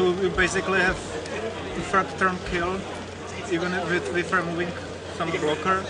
So we basically have the third turn kill, even with removing some blocker.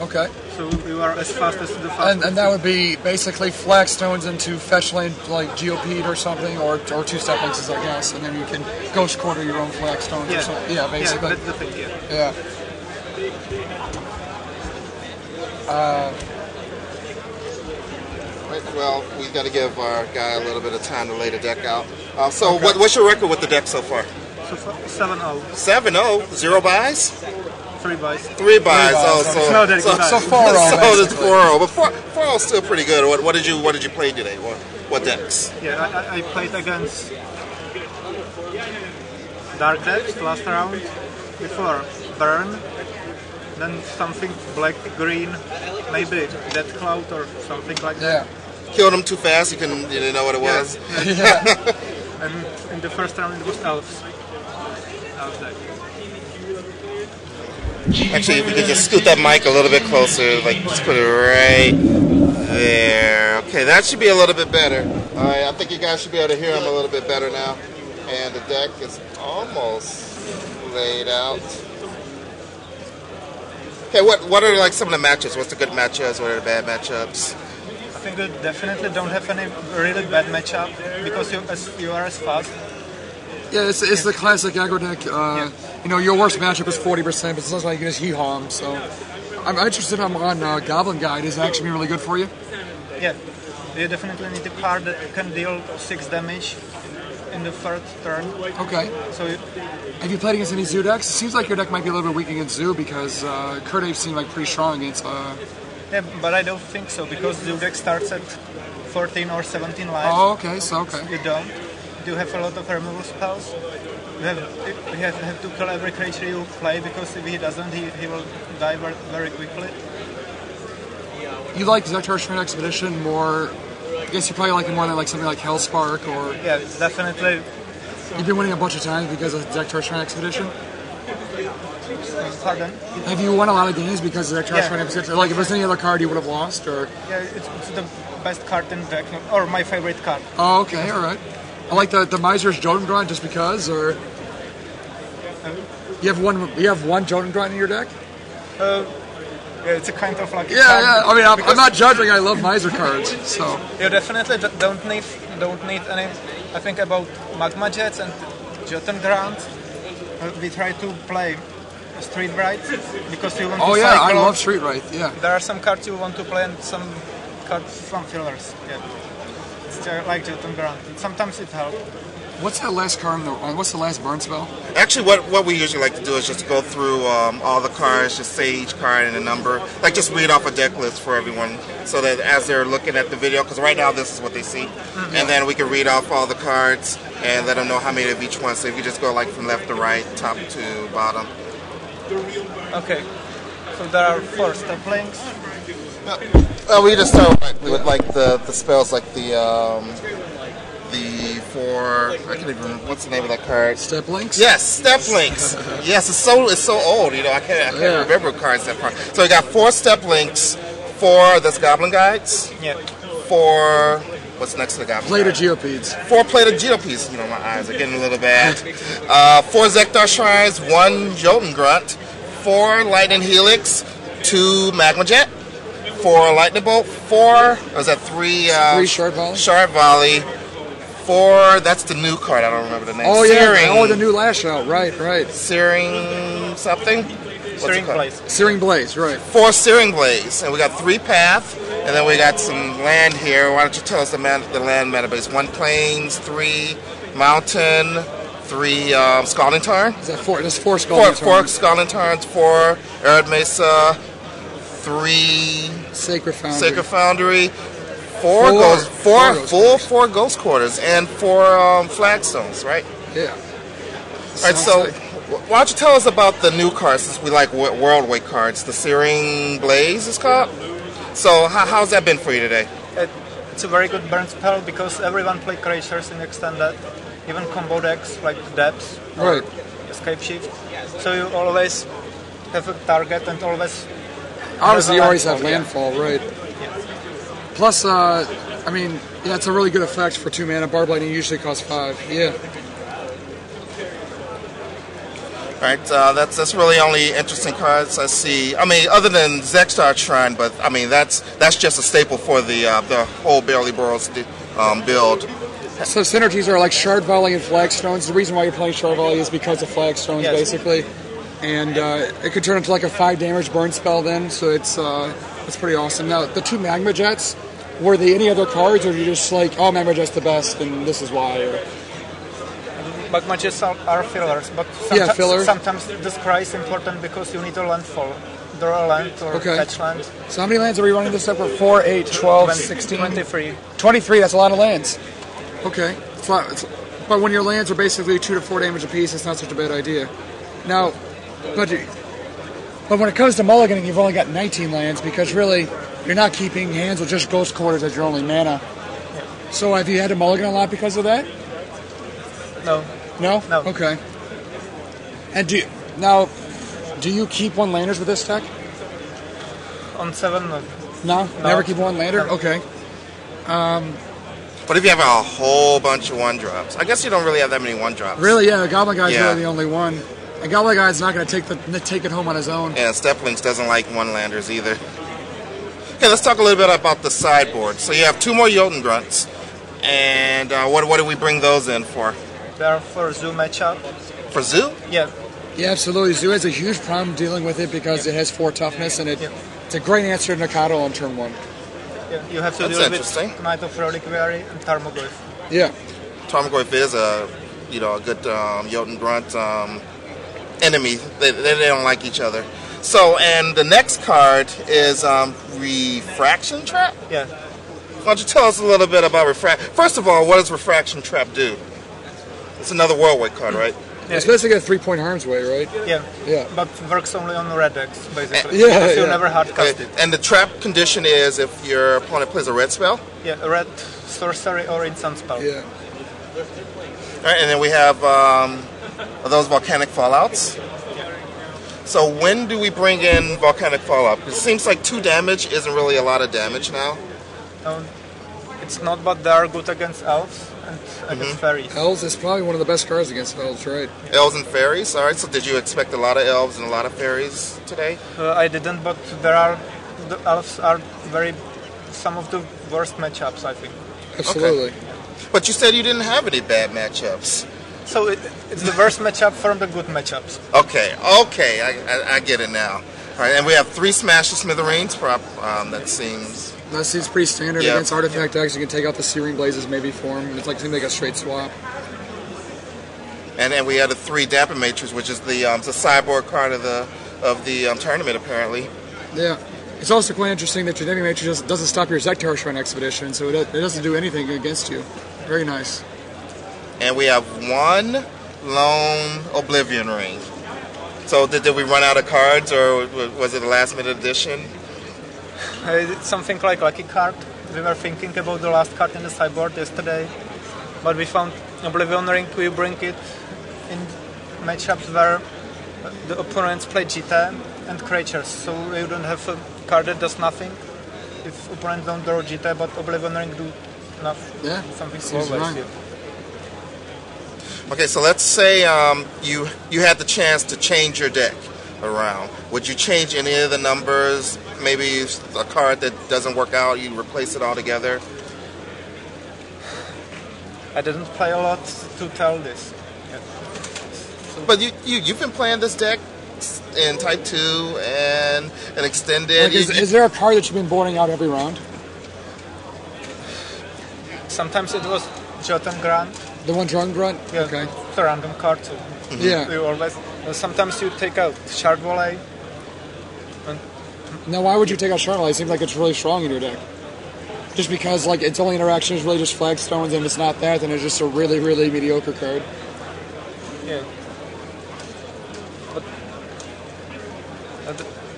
Okay. So you are as fast as the fastest. And that would be basically flagstones into fetch lane like GP or something, or two step links, I guess, and then you can ghost quarter your own flagstones or something. Yeah, basically. Yeah, that's the thing, Yeah. Well, we got to give our guy a little bit of time to lay the deck out. So what's your record with the deck so far? So 7-0. 7-0? 0 buys? 3 buys. 3 buys. Oh, so 4-0. So it's 4-0, but 4-0 is still pretty good. What did you play today? What decks? Yeah, I played against Dark decks last round. Before Burn, then something black, green, maybe Death Cloud or something like that. Killed him too fast. You didn't know what it was. Yeah. And in the first round it was Elves. Deck. Actually, if we could just scoot that mic a little bit closer, like just put it right there. Okay, that should be a little bit better. All right, I think you guys should be able to hear him a little bit better now. And the deck is almost laid out. Okay, what are like some of the matchups? What's the good matchups? What are the bad matchups? I think we definitely don't have any really bad matchup because you are as fast. Yeah, it's the classic aggro deck. You know, your worst matchup is 40%, but it sounds like you can just hee-haw him. So I'm interested on Goblin Guide. Is it actually really good for you? Yeah, you definitely need a card that can deal 6 damage in the third turn. Okay. So have you played against any Zoo decks? It seems like your deck might be a little bit weak against Zoo because Kurdaves seem like pretty strong against... Yeah, but I don't think so because Zoo deck starts at 14 or 17 lives. Oh, okay, so okay. You don't. You have a lot of removal spells. You have to kill every creature you play because if he doesn't, he will die very quickly. You like Zektar Shrine Expedition more? I guess you probably like it more than like something like Hellspark or... Yeah, definitely. You've been winning a bunch of times because of Zektar Shrine Expedition? Pardon? Have you won a lot of games because of Zektar Shrine Expedition? Like if it was any other card you would have lost? Or? Yeah, it's the best card in the deck, or my favorite card. Oh, okay, alright. I like the Miser's Jotengrunt just because, or... You have one Jotengrunt in your deck? Yeah, it's a kind of like... Yeah, I mean, I'm not judging, I love Miser cards, so... You definitely don't need any... I think about Magma Jets and Jotengrunt. We try to play Street Rite because you want to cycle. I love Street Rite, yeah. There are some cards you want to play and some cards from fillers, yeah. It's like Jotengrunt. Sometimes it helps. What's that last card? What's the last burn spell? Actually, what we usually like to do is just go through all the cards, just say each card and a number. Like just read off a deck list for everyone, so that as they're looking at the video, because right now this is what they see, and then we can read off all the cards and let them know how many of each one. So if you just go like from left to right, top to bottom. Okay. So there are 4 step links. We just start with like the spells, like the 4. I can't even remember what's the name of that card. Step links. Yes, step links. Yes, it's so old. You know, I can't remember cards that far. So we got 4 step links, 4 that's Goblin Guides. Yeah. 4. What's next to the Goblin Plated Guide? Geopedes. 4 plated Geopedes. You know, my eyes are getting a little bad. 4 Zektar Shrines, 1 Jotengrunt, 4 Lightning Helix, 2 Magma Jet, 4 Lightning Bolt, 4. Was that 3? 3 Shard Volley. Shard Volley. 4. That's the new card. I don't remember the name. Oh Searing, yeah. Oh, the new Lash Out. Right. Searing something. Searing Blaze. Searing Blaze. Right. 4 Searing Blaze, and we got 3 Path, and then we got some land here. Why don't you tell us the land meta base? 1 Plains, 3 Mountain, 3 Scalding Tarn. Is that 4? There's 4 Scalding Tarns. 4 Scalding Tarns, 4 Arid Mesa, 3 Sacred Foundry. Sacred Foundry. 4 ghost quarters and 4 flagstones, right? Yeah. All right, so why don't you tell us about the new cards, since we like world weight cards? The Searing Blaze is called. So how's that been for you today? It's a very good burn spell because everyone plays creatures in extended, even combo decks like Depths or Escape Shift. So you always have a target and always... Obviously, you always have landfall, right? Plus, I mean, yeah, it's a really good effect for 2 mana. Barb Lightning usually costs 5. Yeah. Right, that's really only interesting cards I see. I mean, other than Zexstar Shrine, but I mean that's just a staple for the whole Barely Boros build. So synergies are like Shard Volley and Flagstones. The reason why you're playing Shard Volley is because of Flagstones, basically. And it could turn into like a 5 damage burn spell then, so it's pretty awesome. Now, the 2 Magma Jets, were they any other cards, or are you just like, oh, Magma Jet's the best, and this is why? Or... Magma Jets are fillers, but sometimes this cry is important because you need a landfall. Draw a land or catch land. So how many lands are we running this up for? 4, 8, 12, 16? 23. 23, that's a lot of lands. Okay. But when your lands are basically 2 to 4 damage apiece, it's not such a bad idea. Now, but when it comes to mulliganing, you've only got 19 lands because really you're not keeping hands with just Ghost Quarters as your only mana. Yeah. So have you had to mulligan a lot because of that? No. No? No. Okay. And do you keep one landers with this deck? On 7, no. No? Never keep one lander? No. Okay. What if you have a whole bunch of 1-drops? I guess you don't really have that many 1-drops. Really? Yeah, Goblin Guy's really the only one. And Goblin Guy's not going to take it home on his own. Yeah, Steplings doesn't like 1-landers either. Okay, let's talk a little bit about the sideboard. So you have 2 more Jotun Grunts. And what do we bring those in for? They're for Zoo matchup. For Zoo? Yeah. Yeah, absolutely. Zoo has a huge problem dealing with it because it has 4 toughness, and it's a great answer to Nakado on turn 1. Yeah, you have to deal with Knight of Reliquary and Tarmogoyf. Yeah. Tarmogoyf is a good Jotun Grunt enemy. They don't like each other. So, and the next card is Refraction Trap? Yeah. Why don't you tell us a little bit about First of all, what does Refraction Trap do? It's another Worldwide card, right? Yeah. It's basically a 3-point harm's way, right? Yeah. Yeah. But works only on red decks, basically. Yeah. You never hard cast it. And the trap condition is if your opponent plays a red spell? Yeah, a red sorcery or instant spell. Yeah. Alright, and then we have those Volcanic Fallouts. So when do we bring in Volcanic Fallout? It seems like 2 damage isn't really a lot of damage now. It's not, but they are good against elves and against fairies. Elves is probably one of the best cards against elves, right? Elves and fairies? Alright, so did you expect a lot of elves and a lot of fairies today? I didn't, but the elves are some of the worst matchups, I think. Absolutely. Okay. But you said you didn't have any bad matchups. So it's the worst matchup from the good matchups. Okay, I get it now. Alright, and we have 3 Smash the Smithereens. That seems pretty standard. Against artifact decks, you can take out the Searing Blazes maybe for him. It's like a straight swap. And then we had the 3 Dampen Matrix, which is the sideboard card of the tournament, apparently. Yeah. It's also quite interesting that your Dampen Matrix doesn't stop your Zectar Shrine Expedition, so it doesn't do anything against you. Very nice. And we have 1 lone Oblivion Ring. So did we run out of cards, or was it a last-minute addition? It's something like Lucky Card. We were thinking about the last card in the sideboard yesterday, but we found Oblivion Ring. We bring it in matchups where the opponents play GT and creatures, so you don't have a card that does nothing if opponents don't draw GT, but Oblivion Ring do nothing. Yeah, something always. Okay, so let's say you had the chance to change your deck around. Would you change any of the numbers? Maybe a card that doesn't work out, you replace it altogether? I didn't play a lot to tell this. Yeah. But you've been playing this deck in Type 2 and Extended. Like is there a card that you've been boarding out every round? Sometimes it was Jotun Grunt. The 1 Drone Grunt? Yeah, okay. It's a random card. So yeah. You always. Sometimes you take out Shard Volley. Now, why would you take out Shard Volley? It seems like it's really strong in your deck. Just because its only interaction is really just Flagstones, and if it's not that, then it's just a really, really mediocre card. Yeah. But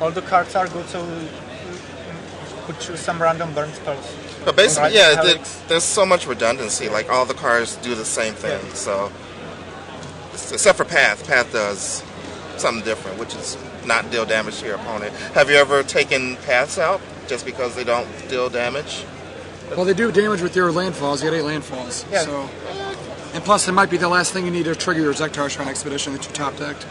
all the cards are good, so you could choose some random burn spells. But basically, there's so much redundancy. Like, all the cards do the same thing. Yeah. So, except for Path. Path does something different, which is not deal damage to your opponent. Have you ever taken Paths out just because they don't deal damage? Well, they do damage with your landfalls. You get 8 landfalls. Yeah. So, and plus, it might be the last thing you need to trigger your Zectar Shrine Expedition that you top decked.